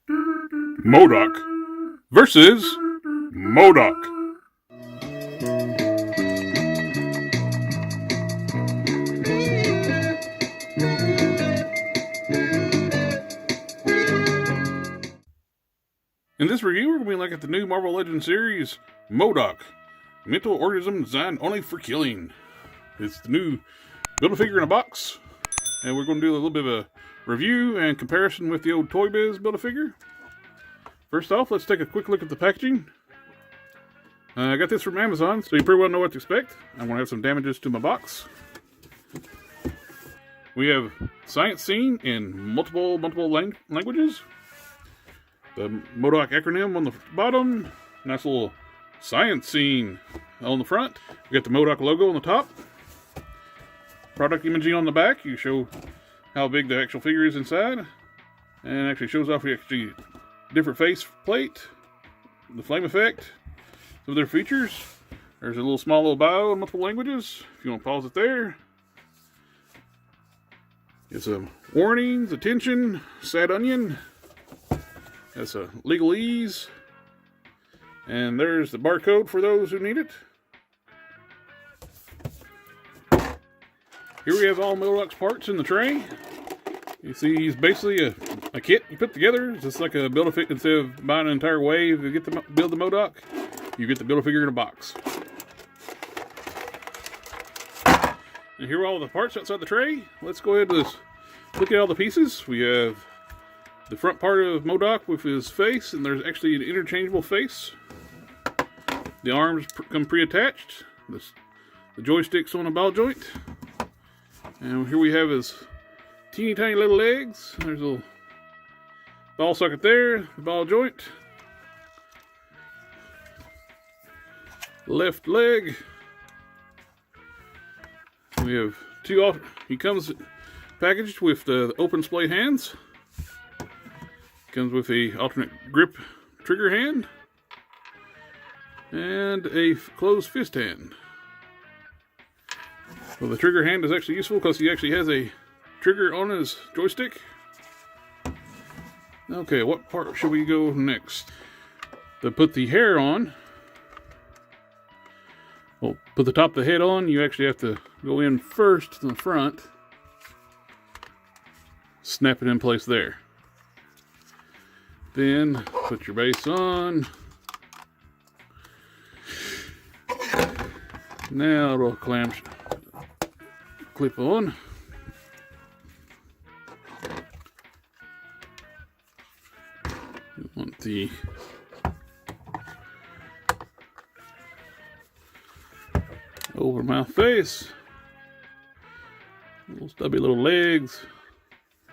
MODOK versus MODOK. In this review, we're going to be looking at the new Marvel Legends series, MODOK, mental organism designed only for killing. It's the new Build-A-Figure in a box, and we're going to do a little bit of a review and comparison with the old Toy Biz Build-A-Figure. First off, let's take a quick look at the packaging. I got this from Amazon, so you pretty well know what to expect. I'm going to have some damages to my box. We have science scene in multiple languages. The MODOK acronym on the bottom. Nice little science scene on the front. We got the MODOK logo on the top. Product imaging on the back. You show how big the actual figure is inside. And actually shows off the actually different face plate. The flame effect. Some of their features. There's a small little bio in multiple languages. If you want to pause it there. It's some warnings, attention, sad onion. That's a legalese. And there's the barcode for those who need it. Here we have all MODOK's parts in the tray. You see, he's basically a kit you put together. It's just like a Build-A-Figure. Instead of buying an entire wave to get to build the MODOK, you get the Build-A-Figure in a box. And here are all the parts outside the tray. Let's go ahead and look at all the pieces. We have the front part of MODOK with his face, and there's actually an interchangeable face. The arms come pre-attached. The joystick's on a ball joint. And here we have his teeny tiny little legs. There's a little ball socket there, the ball joint. Left leg. We have he comes packaged with the open display hands. Comes with a alternate grip trigger hand and a closed fist hand. Well, the trigger hand is actually useful because he actually has a trigger on his joystick. Okay, what part should we go next? To put the hair on, well, put the top of the head on, you actually have to go in first to the front, snap it in place there. Then put your base on. Now it'll clip on. You want the over mouth face. Little stubby little legs.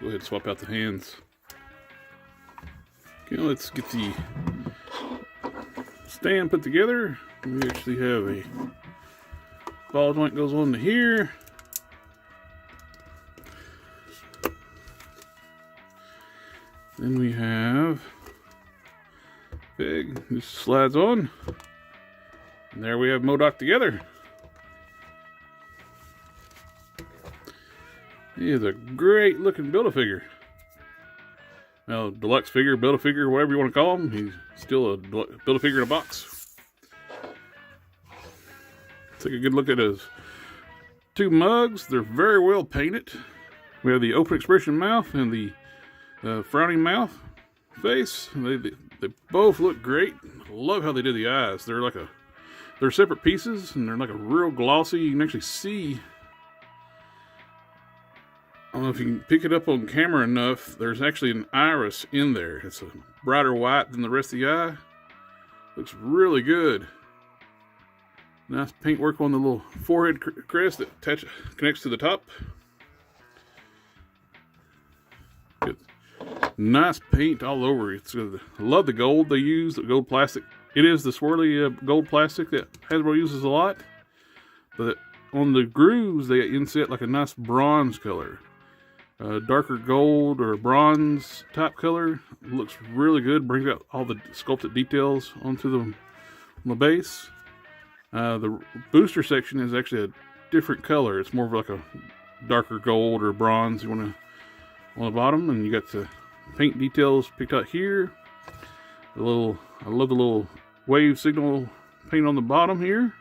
Go ahead and swap out the hands. Okay, let's get the stand put together. We actually have a ball joint goes on to here. Then we have peg. This slides on. And there we have MODOK together. He is a great looking Build-A-Figure. Now, deluxe figure, Build-A-Figure, whatever you want to call him, he's still a Build-A-Figure in a box. Take a good look at his two mugs. They're very well painted. We have the open expression mouth and the frowning mouth face. They both look great. I love how they did the eyes. They're separate pieces, and they're like a real glossy. You can actually see. I don't know if you can pick it up on camera enough. There's actually an iris in there. It's a brighter white than the rest of the eye. Looks really good. Nice paint work on the little forehead crest that connects to the top. Good. Nice paint all over. I love the gold they use, the gold plastic. It is the swirly gold plastic that Hasbro uses a lot. But on the grooves, they inset like a nice bronze color. Darker gold or bronze type color. Looks really good. Brings out all the sculpted details onto the base. The booster section is actually a different color. It's more of like a darker gold or bronze you want to on the bottom, and you got the paint details picked out here. I love the little wave signal paint on the bottom here.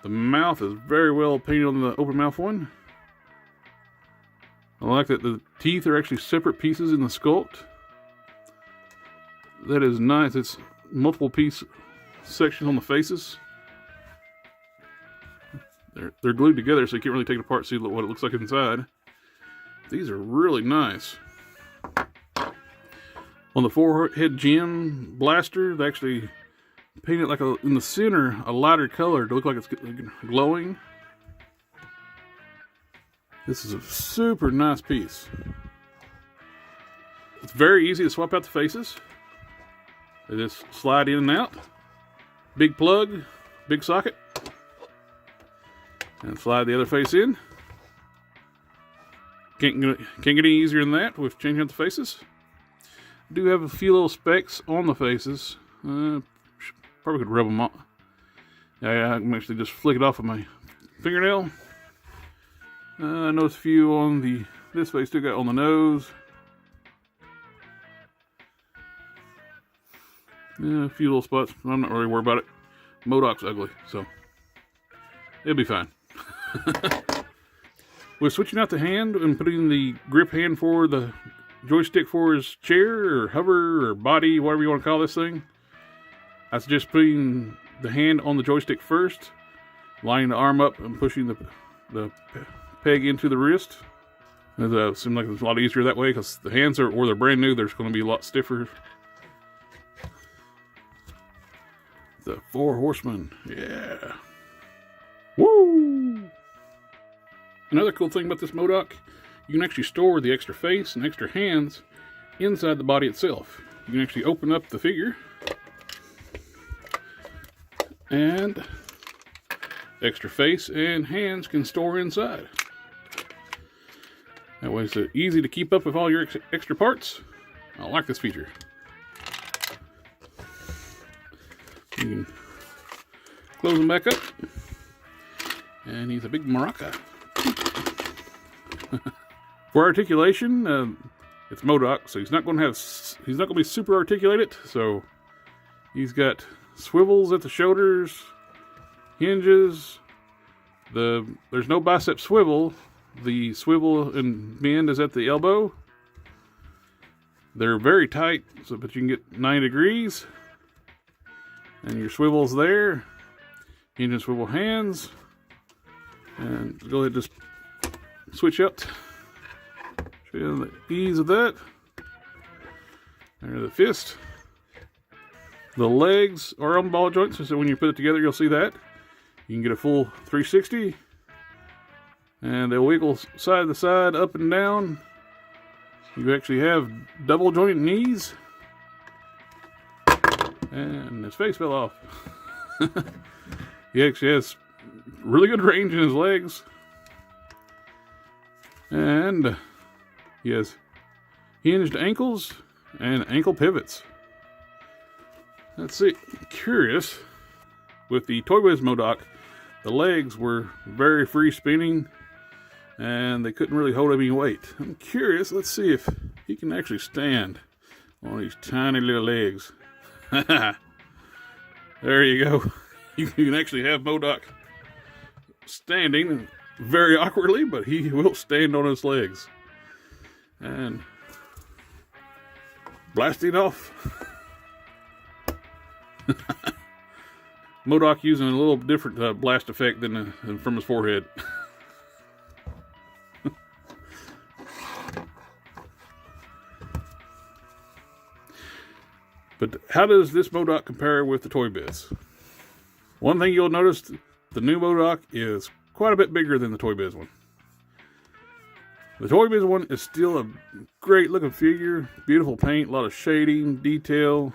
The mouth is very well painted on the open mouth one. I like that the teeth are actually separate pieces in the sculpt. That is nice. It's multiple piece sections on the faces. They're glued together, so you can't really take it apart and see what it looks like inside. These are really nice. On the forehead gem blaster, they actually painted like in the center a lighter color to look like it's glowing. This is a super nice piece. It's very easy to swap out the faces. They just slide in and out. Big plug, big socket. And slide the other face in. Can't get any easier than that with changing out the faces. Do have a few little specks on the faces. Probably could rub them on. Yeah, I can actually just flick it off with my fingernail. I noticed a few on this face still got on the nose. Yeah, a few little spots. I'm not really worried about it. MODOK's ugly, so it'll be fine. We're switching out the hand and putting the grip hand for the joystick for his chair or hover or body, whatever you want to call this thing. I suggest putting the hand on the joystick first, lining the arm up and pushing the peg into the wrist. It seems like it's a lot easier that way because the hands are, or they're brand new, they're going to be a lot stiffer. The 4 horsemen, yeah. Woo! Another cool thing about this MODOK, you can actually store the extra face and extra hands inside the body itself. You can actually open up the figure and extra face and hands can store inside. That way it's easy to keep up with all your extra parts. I like this feature. You can close them back up. And he's a big maraca. For articulation, it's MODOK, so he's not going to be super articulated. So he's got swivels at the shoulders, hinges. There's no bicep swivel. The swivel and bend is at the elbow. They're very tight, but you can get 9 degrees. And your swivel's there. Hinge and swivel hands. And go ahead and just switch out. Show you the ease of that. There's the fist. The legs are on ball joints, so when you put it together, you'll see that. You can get a full 360. And they'll wiggle side to side, up and down. You actually have double jointed knees. And his face fell off. He actually has really good range in his legs. And he has hinged ankles and ankle pivots. Let's see. Curious. With the Toy Biz MODOK, the legs were very free spinning and they couldn't really hold any weight. I'm curious. Let's see if he can actually stand on these tiny little legs. There you go. You can actually have MODOK standing very awkwardly, but he will stand on his legs. And blasting off. MODOK using a little different blast effect than from his forehead. But how does this MODOK compare with the Toy Biz? One thing you'll notice, the new MODOK is quite a bit bigger than the Toy Biz one. The Toy Biz one is still a great looking figure, beautiful paint, a lot of shading, detail.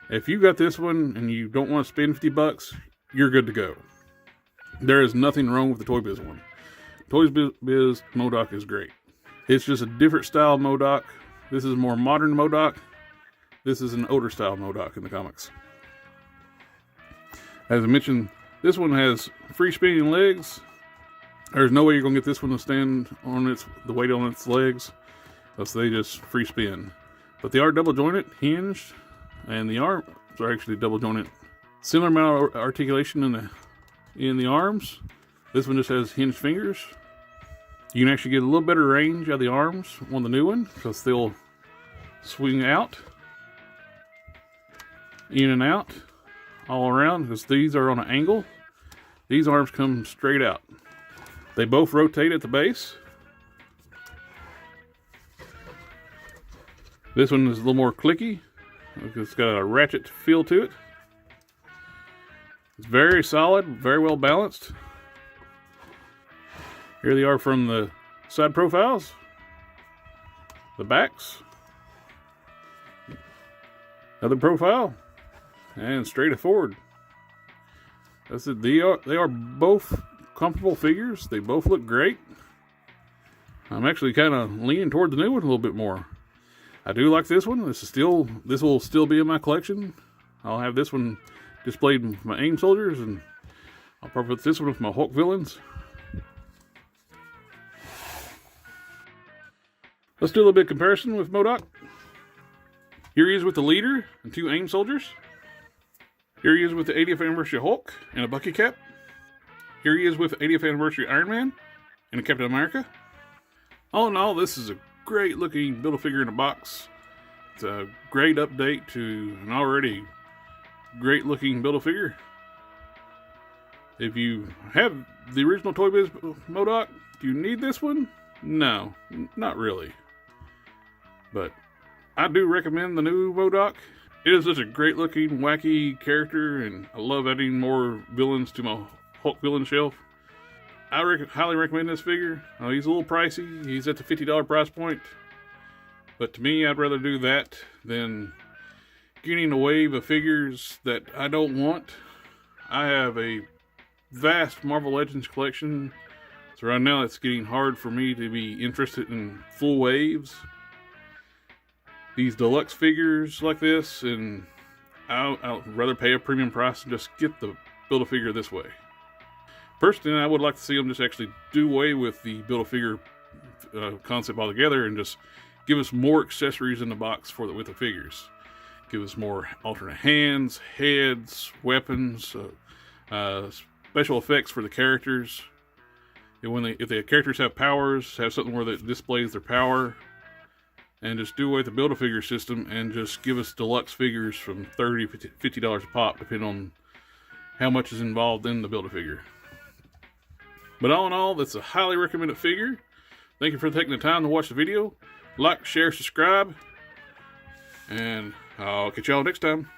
If you got this one and you don't want to spend $50, you're good to go. There is nothing wrong with the Toy Biz one. Toy Biz MODOK is great. It's just a different style MODOK. This is more modern MODOK. This is an older style MODOK in the comics. As I mentioned, this one has free spinning legs. There's no way you're going to get this one to stand on the weight on its legs. because they just free spin. But they are double jointed, hinged, and the arms are actually double jointed. Similar amount of articulation in the arms. This one just has hinged fingers. You can actually get a little better range out of the arms on the new one because they'll swing out, in and out, all around, because these are on an angle. These arms come straight out. They both rotate at the base. This one is a little more clicky. It's got a ratchet feel to it. It's very solid, very well balanced. Here they are from the side profiles, the backs, another profile, and straight forward. That's it. They are both comfortable figures. They both look great. I'm actually kind of leaning toward the new one a little bit more. I do like this one. This will still be in my collection. I'll have this one displayed with my AIM soldiers, and I'll probably put this one with my Hulk villains. Let's do a little bit of comparison with MODOK. Here he is with the leader and 2 AIM soldiers. Here he is with the 80th anniversary Hulk and a Bucky cap. Here he is with the 80th anniversary Iron Man and a Captain America. All in all, this is a great looking Build-A-Figure in a box. It's a great update to an already great looking Build-A-Figure. If you have the original Toy Biz MODOK, do you need this one? No, not really. But I do recommend the new MODOK. It is just a great looking, wacky character, and I love adding more villains to my Hulk villain shelf. I highly recommend this figure. He's a little pricey. He's at the $50 price point. But to me, I'd rather do that than getting a wave of figures that I don't want. I have a vast Marvel Legends collection. So right now it's getting hard for me to be interested in full waves. These deluxe figures like this, and I'll rather pay a premium price and just get the Build-A-Figure this way. Personally, I would like to see them just actually do away with the Build-A-Figure concept altogether and just give us more accessories in the box with the figures. Give us more alternate hands, heads, weapons, special effects for the characters. If the characters have powers, have something where that displays their power. And just do away with the Build-A-Figure system and just give us deluxe figures from $30, $50 a pop, depending on how much is involved in the Build-A-Figure. But all in all, that's a highly recommended figure. Thank you for taking the time to watch the video. Like, share, subscribe, and I'll catch y'all next time.